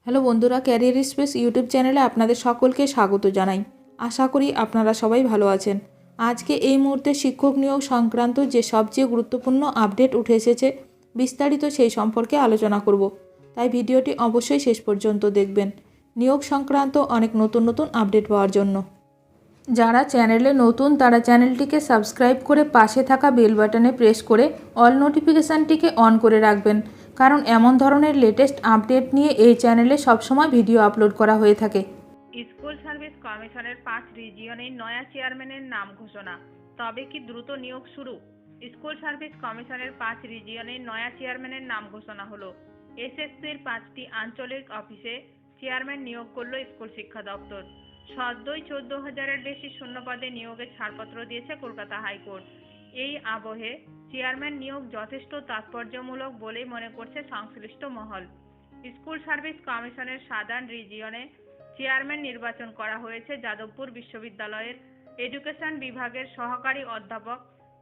Hello বন্ধুরা, career space YouTube চ্যানেলে আপনাদের সকলকে স্বাগত জানাই। আশা করি আপনারা সবাই ভালো আছেন। আজকে এই মুহূর্তে শিক্ষক নিয়োগ সংক্রান্ত যে সবচেয়ে গুরুত্বপূর্ণ আপডেট উঠে এসেছে, বিস্তারিত সেই সম্পর্কে আলোচনা করব। তাই ভিডিওটি অবশ্যই শেষ পর্যন্ত দেখবেন নিয়োগ সংক্রান্ত অনেক নতুন নতুন আপডেট পাওয়ার জন্য। যারা চ্যানেলে নতুন তারা চ্যানেলটিকে সাবস্ক্রাইব করে পাশে থাকা বেল বাটনে প্রেস করে অল নোটিফিকেশানটিকে অন করে রাখবেন, কারণ এমন ধরনের লেটেস্ট আপডেট নিয়ে এই চ্যানেলে সবসময় ভিডিও আপলোড করা হয়ে থাকে। স্কুল সার্ভিস কমিশনের 5 রিজিয়নে নয়া চেয়ারম্যানের নাম ঘোষণা। তবে কি দ্রুত নিয়োগ শুরু? স্কুল সার্ভিস কমিশনের 5 রিজিয়নে নয়া চেয়ারম্যানের নাম ঘোষণা হলো। এসএসসির 5টি আঞ্চলিক অফিসে চেয়ারম্যান নিয়োগ করল স্কুল শিক্ষা দপ্তর। সদ্যই 14,000-এর বেশি শূন্য পদে নিয়োগের ছাড়পত্র দিয়েছে কলকাতা হাইকোর্ট। এই আবহে চেয়ারম্যান নিয়োগ যথেষ্ট তাৎপর্যমূলক বলেই মনে করছে সংশ্লিষ্ট মহল। স্কুল সার্ভিস কমিশনের সাদার্ন রিজিয়নে চেয়ারম্যান নির্বাচন করা হয়েছে যাদবপুর বিশ্ববিদ্যালয়ের এডুকেশন বিভাগের সহকারী অধ্যাপক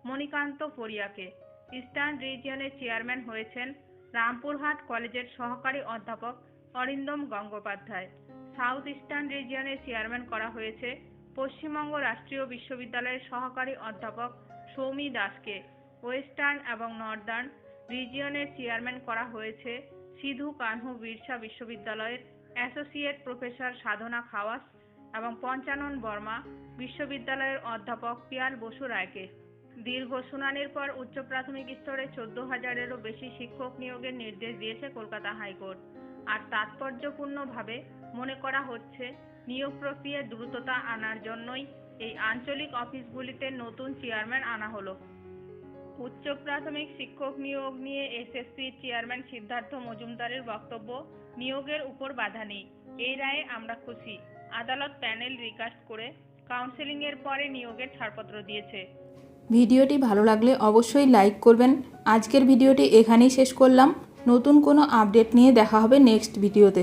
মণিকান্ত পরিয়াকে। ইস্টার্ন রিজিয়নের চেয়ারম্যান হয়েছেন রামপুরহাট কলেজের সহকারী অধ্যাপক অরিন্দম গঙ্গোপাধ্যায়। সাউথ ইস্টার্ন রিজিয়নের চেয়ারম্যান করা হয়েছে পশ্চিমবঙ্গ রাষ্ট্রীয় বিশ্ববিদ্যালয়ের সহকারী অধ্যাপক সৌমি দাসকে। ওয়েস্টার্ন এবং নর্দার্ন রিজিয়নের চেয়ারম্যান করা হয়েছে সিধু কানহু বিরসা বিশ্ববিদ্যালয়ের অ্যাসোসিয়েট প্রফেসর সাধনা খাওয়াস এবং পঞ্চানন বর্মা বিশ্ববিদ্যালয়ের অধ্যাপক পিয়াল বসু রায়কে। দীর্ঘ শুনানির পর উচ্চ প্রাথমিক স্তরে 14,000-এরও বেশি শিক্ষক নিয়োগের নির্দেশ দিয়েছে কলকাতা হাইকোর্ট। আর তাৎপর্যপূর্ণভাবে মনে করা হচ্ছে নিয়োগ প্রক্রিয়ায় দ্রুততা আনার জন্যই এই আঞ্চলিক অফিসগুলিতে নতুন চেয়ারম্যান আনা হলো। উচ্চ প্রাথমিক শিক্ষক নিয়োগ নিয়ে এসএসসির চেয়ারম্যান সিদ্ধার্থ মজুমদারের বক্তব্য, নিয়োগের উপর বাধা নেই, এই রায়ে আমরা খুশি। আদালত প্যানেল রিকাস্ট করে কাউন্সেলিংয়ের পরে নিয়োগের ছাড়পত্র দিয়েছে। ভিডিওটি ভালো লাগলে অবশ্যই লাইক করবেন। আজকের ভিডিওটি এখানেই শেষ করলাম। নতুন কোনো আপডেট নিয়ে দেখা হবে নেক্সট ভিডিওতে।